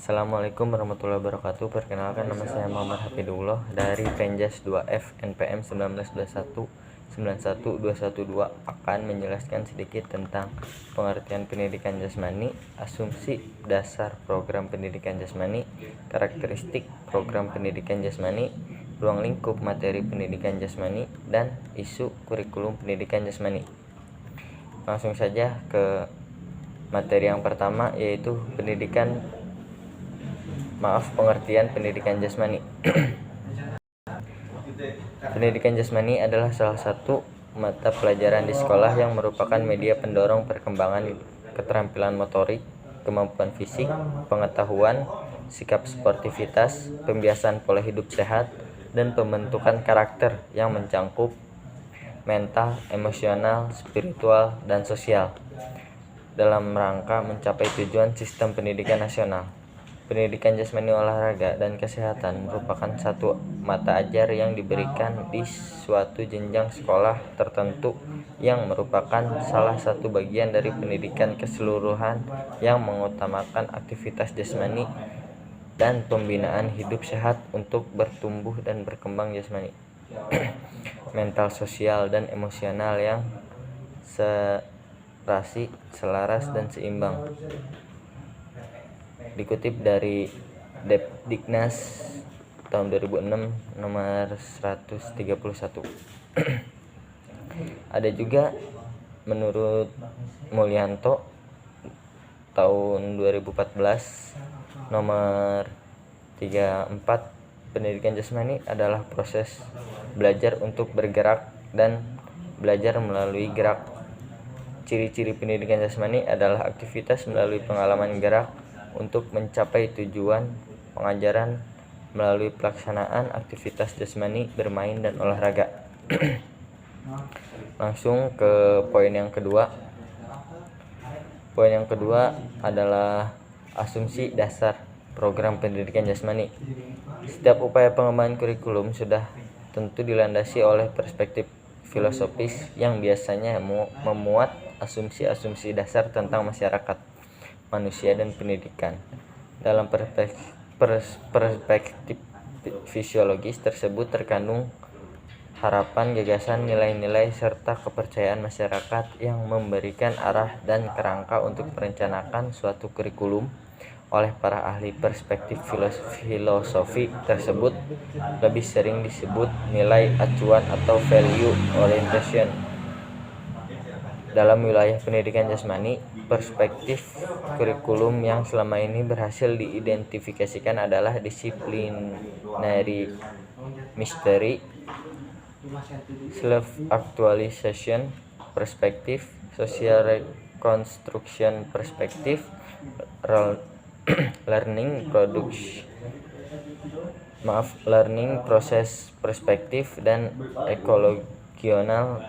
Assalamualaikum warahmatullahi wabarakatuh. Perkenalkan, nama saya Muhammad Hafidullah dari Penjas 2F NPM 192191212 akan menjelaskan sedikit tentang pengertian pendidikan jasmani, asumsi dasar program pendidikan jasmani, karakteristik program pendidikan jasmani, ruang lingkup materi pendidikan jasmani, dan isu kurikulum pendidikan jasmani. Langsung saja ke materi yang pertama, yaitu pengertian pendidikan jasmani. Pendidikan jasmani adalah salah satu mata pelajaran di sekolah yang merupakan media pendorong perkembangan keterampilan motorik, kemampuan fisik, pengetahuan, sikap sportivitas, pembiasaan pola hidup sehat, dan pembentukan karakter yang mencakup mental, emosional, spiritual, dan sosial dalam rangka mencapai tujuan sistem pendidikan nasional. Pendidikan jasmani, olahraga, dan kesehatan merupakan satu mata ajar yang diberikan di suatu jenjang sekolah tertentu yang merupakan salah satu bagian dari pendidikan keseluruhan yang mengutamakan aktivitas jasmani dan pembinaan hidup sehat untuk bertumbuh dan berkembang jasmani, mental, sosial, dan emosional yang serasi, selaras, dan seimbang. Dikutip dari Depdiknas tahun 2006 nomor 131. Ada juga menurut Mulyanto tahun 2014 nomor 34, pendidikan jasmani adalah proses belajar untuk bergerak dan belajar melalui gerak. Ciri-ciri pendidikan jasmani adalah aktivitas melalui pengalaman gerak untuk mencapai tujuan pengajaran melalui pelaksanaan aktivitas jasmani, bermain, dan olahraga. Langsung ke poin yang kedua. Poin yang kedua adalah asumsi dasar program pendidikan jasmani. Setiap upaya pengembangan kurikulum sudah tentu dilandasi oleh perspektif filosofis yang biasanya memuat asumsi-asumsi dasar tentang masyarakat, manusia, dan pendidikan. Dalam perspektif fisiologis tersebut terkandung harapan, gagasan, nilai-nilai, serta kepercayaan masyarakat yang memberikan arah dan kerangka untuk merencanakan suatu kurikulum. Oleh para ahli perspektif filosofi tersebut lebih sering disebut nilai acuan atau value orientation. Dalam wilayah pendidikan jasmani, perspektif kurikulum yang selama ini berhasil diidentifikasikan adalah disciplinary mystery, self-actualization perspective, social reconstruction perspective, learning process perspective, dan ecological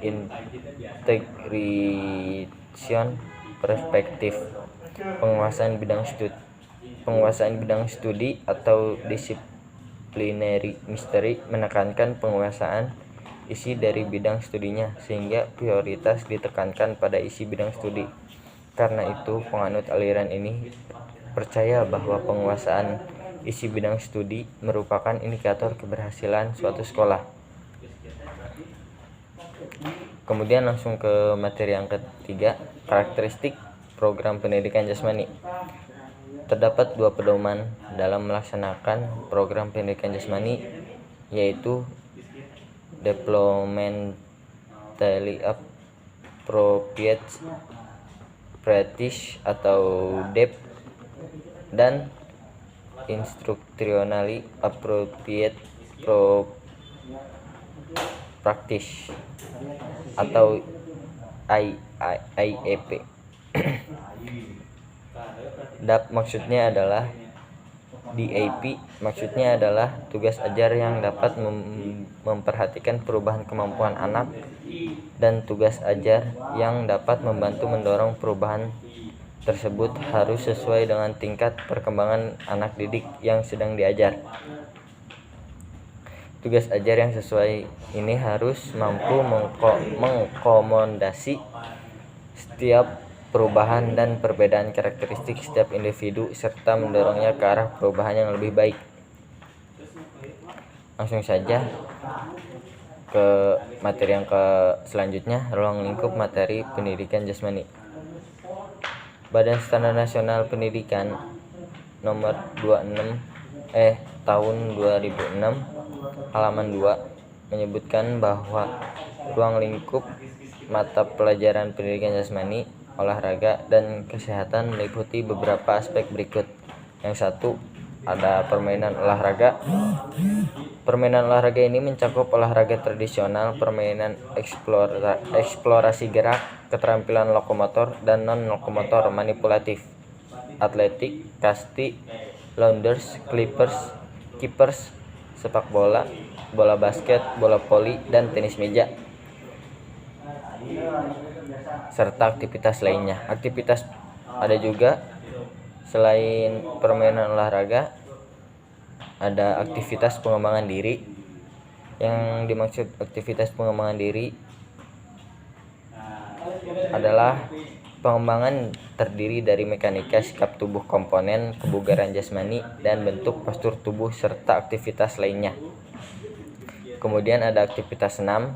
integration perspective. Penguasaan bidang studi atau disciplinary mystery menekankan penguasaan isi dari bidang studinya, sehingga prioritas ditekankan pada isi bidang studi. Karena itu, penganut aliran ini percaya bahwa penguasaan isi bidang studi merupakan indikator keberhasilan suatu sekolah. Kemudian langsung ke materi yang ketiga, karakteristik program pendidikan jasmani. Terdapat dua pedoman dalam melaksanakan program pendidikan jasmani, yaitu developmentally appropriate practice atau DAP dan instructionally appropriate practice atau IAP. DAP maksudnya adalah DAP maksudnya adalah tugas ajar yang dapat memperhatikan perubahan kemampuan anak, dan tugas ajar yang dapat membantu mendorong perubahan tersebut harus sesuai dengan tingkat perkembangan anak didik yang sedang diajar. Tugas ajar yang sesuai ini harus mampu mengakomodasi setiap perubahan dan perbedaan karakteristik setiap individu serta mendorongnya ke arah perubahan yang lebih baik. Langsung saja ke materi yang selanjutnya, ruang lingkup materi pendidikan jasmani. Badan Standar Nasional Pendidikan nomor 26 tahun 2006 halaman 2 menyebutkan bahwa ruang lingkup mata pelajaran pendidikan jasmani, olahraga, dan kesehatan meliputi beberapa aspek berikut. Yang satu, ada permainan olahraga. Permainan olahraga ini mencakup olahraga tradisional, permainan eksplorasi gerak, keterampilan lokomotor dan non-lokomotor manipulatif, atletik, kasti, launders, keepers, sepak bola, bola basket, bola voli, dan tenis meja, serta aktivitas lainnya. Aktivitas ada juga selain permainan olahraga, ada aktivitas pengembangan diri. Yang dimaksud aktivitas pengembangan diri adalah pengembangan terdiri dari mekanika sikap tubuh, komponen kebugaran jasmani, dan bentuk postur tubuh serta aktivitas lainnya. Kemudian ada aktivitas senam.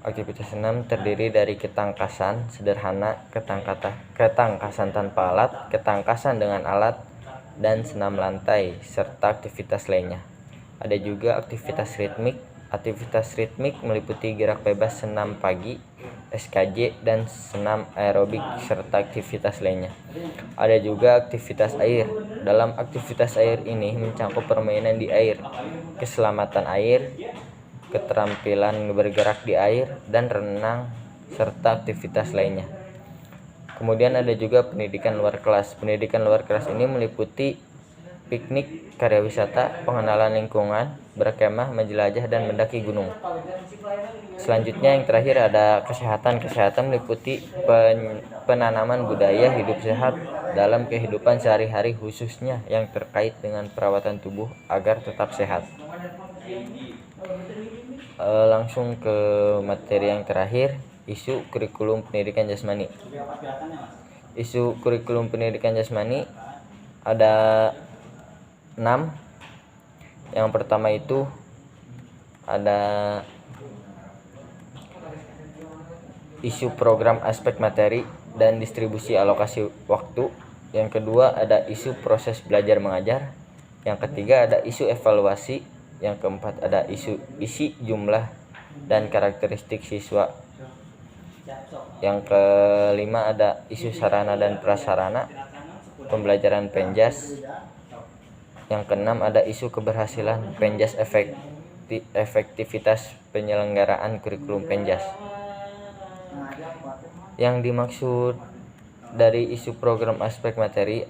Aktivitas senam terdiri dari ketangkasan sederhana, ketangkasan tanpa alat, ketangkasan dengan alat, dan senam lantai, serta aktivitas lainnya. Ada juga aktivitas ritmik. Aktivitas ritmik meliputi gerak bebas, senam pagi, SKJ, dan senam aerobik, serta aktivitas lainnya. Ada juga aktivitas air. Dalam aktivitas air ini mencakup permainan di air, keselamatan air, keterampilan bergerak di air, dan renang, serta aktivitas lainnya. Kemudian ada juga pendidikan luar kelas. Pendidikan luar kelas ini meliputi piknik, karya wisata, pengenalan lingkungan, berkemah, menjelajah, dan mendaki gunung. Selanjutnya yang terakhir ada kesehatan. Kesehatan meliputi penanaman budaya hidup sehat dalam kehidupan sehari-hari, khususnya yang terkait dengan perawatan tubuh agar tetap sehat. Langsung ke materi yang terakhir, isu kurikulum pendidikan jasmani. Isu kurikulum pendidikan jasmani ada 6. Yang pertama itu ada isu program aspek materi dan distribusi alokasi waktu. Yang kedua ada isu proses belajar mengajar. Yang ketiga ada isu evaluasi. Yang keempat ada isu isi jumlah dan karakteristik siswa. Yang kelima ada isu sarana dan prasarana pembelajaran Penjas. Yang keenam ada isu keberhasilan Penjas, efektivitas penyelenggaraan kurikulum Penjas. Yang dimaksud dari isu program aspek materi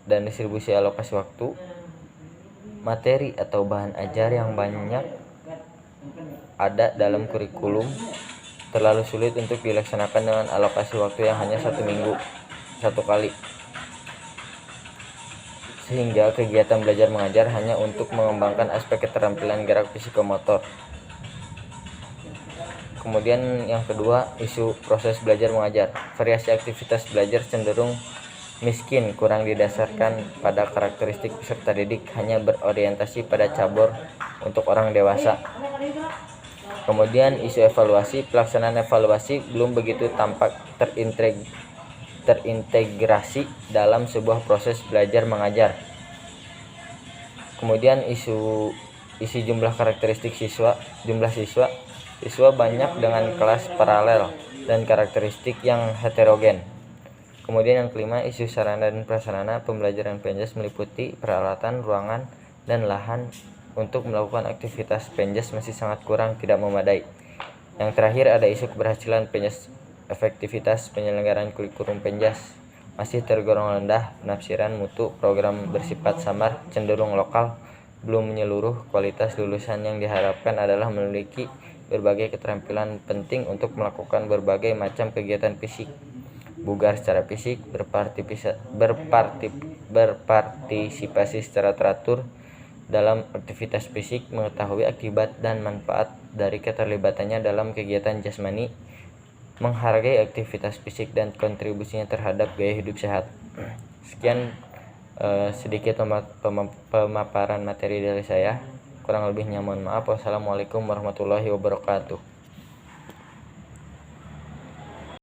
dan distribusi alokasi waktu, materi atau bahan ajar yang banyak ada dalam kurikulum terlalu sulit untuk dilaksanakan dengan alokasi waktu yang hanya 1 minggu 1 kali, sehingga kegiatan belajar mengajar hanya untuk mengembangkan aspek keterampilan gerak psikomotor. Kemudian yang kedua, isu proses belajar mengajar. Variasi aktivitas belajar cenderung miskin, kurang didasarkan pada karakteristik peserta didik, hanya berorientasi pada cabur untuk orang dewasa. Kemudian isu evaluasi. Pelaksanaan evaluasi belum begitu tampak terintegrasi dalam sebuah proses belajar mengajar. Kemudian isu jumlah karakteristik siswa. Jumlah siswa banyak dengan kelas paralel dan karakteristik yang heterogen. Kemudian yang kelima, isu sarana dan prasarana pembelajaran Penjas meliputi peralatan, ruangan, dan lahan untuk melakukan aktivitas Penjas masih sangat kurang, tidak memadai. Yang terakhir ada isu keberhasilan Penjas, efektivitas penyelenggaraan kurikulum Penjas masih tergolong rendah. Penafsiran mutu program bersifat samar, cenderung lokal, belum menyeluruh. Kualitas lulusan yang diharapkan adalah memiliki berbagai keterampilan penting untuk melakukan berbagai macam kegiatan fisik, bugar secara fisik, berpartisipasi secara teratur dalam aktivitas fisik, mengetahui akibat dan manfaat dari keterlibatannya dalam kegiatan jasmani, menghargai aktivitas fisik dan kontribusinya terhadap gaya hidup sehat. Sekian sedikit pemaparan materi dari saya. Kurang lebihnya mohon maaf. Wassalamualaikum warahmatullahi wabarakatuh.